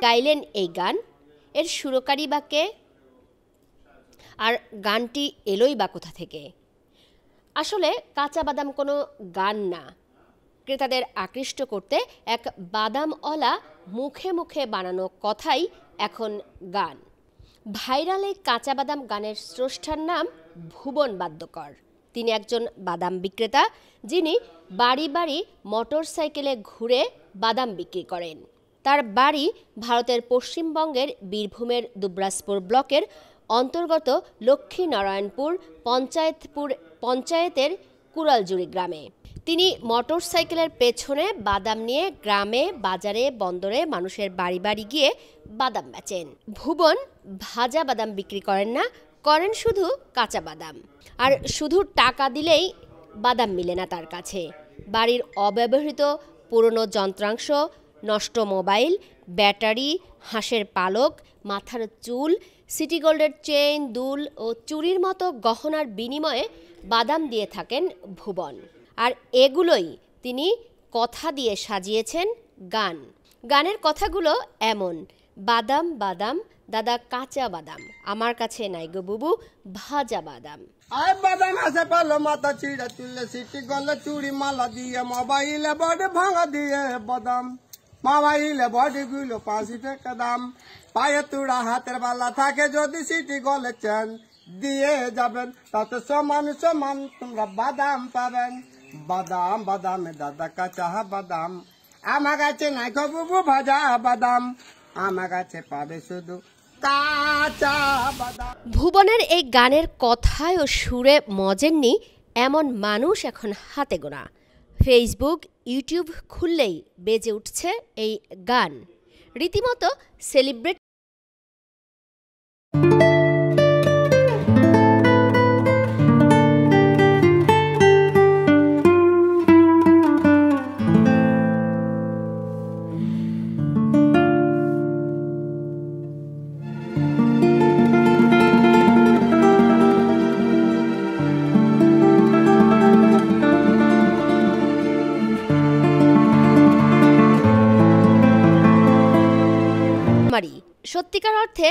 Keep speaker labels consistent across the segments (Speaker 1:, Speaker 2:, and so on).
Speaker 1: গাইলেন এই গান, এর সুরকারী বা কে, আর গানটি এলোই বা কোথা থেকে? আসলে কাঁচা বাদাম কোনো গান না, ক্রেতাদের আকৃষ্ট করতে এক বাদামওয়ালা মুখে মুখে বানানো কথাই এখন গান। ভাইরাল এই কাঁচা বাদাম গানের স্রষ্টার নাম ভুবন বাদ্যকর। তিনি একজন বাদাম বিক্রেতা, যিনি বাড়ি বাড়ি মোটর সাইকেলে ঘুরে বাদাম বিক্রি করেন। তার বাড়ি ভারতের পশ্চিমবঙ্গের বীরভূমের দুবরাজপুর ব্লকের অন্তর্গত লক্ষ্মীনারায়ণপুর পঞ্চায়েতের কুড়ালজুড়ি গ্রামে। তিনি মোটর সাইকেলের পেছনে বাদাম নিয়ে গ্রামে, বাজারে, বন্দরে মানুষের বাড়ি বাড়ি গিয়ে বাদাম বেচেন। ভুবন ভাজা বাদাম বিক্রি করেন না, করেন শুধু কাঁচা বাদাম। আর শুধু টাকা দিলেই বাদাম মিলে না তার কাছে। বাড়ির অব্যবহৃত পুরনো যন্ত্রাংশ, নষ্ট মোবাইল, ব্যাটারি, হাঁসের পালক, মাথার চুল, সিটি গোল্ডের চেইন, দুল ও চুরির মতো গহনার বিনিময়ে বাদাম দিয়ে থাকেন ভুবন। আর এগুলোই তিনি কথা দিয়ে সাজিয়েছেন গান। গানের কথাগুলো এমন: বাদাম বাদাম দাদা কাঁচা বাদাম, আমার কাছে নাই গো বুবু ভাজা বাদাম।
Speaker 2: আয় বাদাম আছে পালো মাথা ছিঁড়া চুলে সিটি গলে চুড়ি মালা দিয়ে মোবাইলে বডি ভাঙা দিয়ে বাদাম, মোবাইলে বডি গুলো 5 টাকা দাম। পায়ে তুড়া হাতের বালা থাকে যদি সিটি গলে চেন দিয়ে যাবেন, তাতে সমান সমান তোমরা বাদাম পাবেন। বাদাম বাদামে দাদা কাঁচা বাদাম, আমার কাছে নাই গো বুবু ভাজা বাদাম, আমার কাছে পাবে শুধু কাঁচা বাদাম।
Speaker 1: ভুবনের এই গানের কথায় ও সুরে মজেননি এমন মানুষ এখন হাতে গোনা। ফেসবুক, ইউটিউব খুললেই বেজে উঠছে এই গান, রীতিমতো সেলিব্রেট। সত্যিকার অর্থে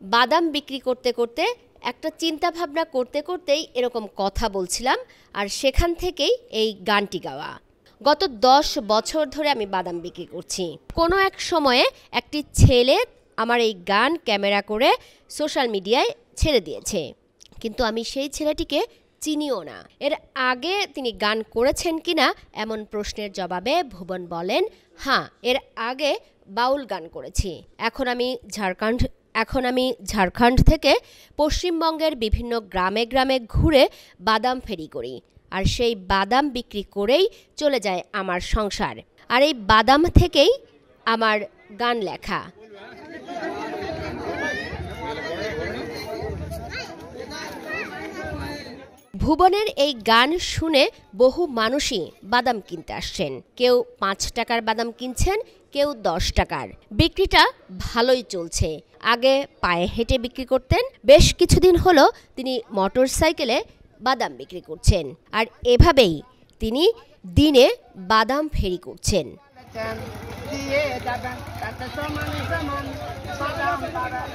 Speaker 1: বাদাম বিক্রি করতে করতে একটা চিন্তা ভাবনা করতে করতেই এরকম কথা বলছিলাম, আর সেখান থেকেই এই গানটি গাওয়া। গত 10 বছর ধরে আমি বাদাম বিক্রি করছি। কোনো এক সময়ে একটি ছেলে আমার এই গান ক্যামেরা করে সোশ্যাল মিডিয়ায় ছেড়ে দিয়েছে, কিন্তু আমি সেই ছেলেটিকে চিনিও না। এর আগে তিনি গান করেছেন কিনা এমন প্রশ্নের জবাবে ভুবন বলেন, হ্যাঁ, এর আগে বাউল গান করেছি। এখন আমি ঝাড়খণ্ড থেকে পশ্চিমবঙ্গের বিভিন্ন গ্রামে গ্রামে ঘুরে বাদাম ফেরি করি, আর সেই বাদাম বিক্রি করেই চলে যায় আমার সংসার। আর এই বাদাম থেকেই আমার গান লেখা। ভুবনের এই গান শুনে বহু মানুষই বাদাম কিনতে আসছেন। কেউ 5 টাকার বাদাম কিনছেন, কেউ 10 টাকার। বিক্রিটা ভালোই চলছে। আগে পায়ে হেঁটে বিক্রি করতেন, বেশ কিছুদিন হলো তিনি মোটর সাইকেলে বাদাম বিক্রি করছেন। আর এভাবেই তিনি দিনে বাদাম ফেরি করছেন। দিয়ে যাবেন, তাতে সমান সমান বাদাম পাবেন।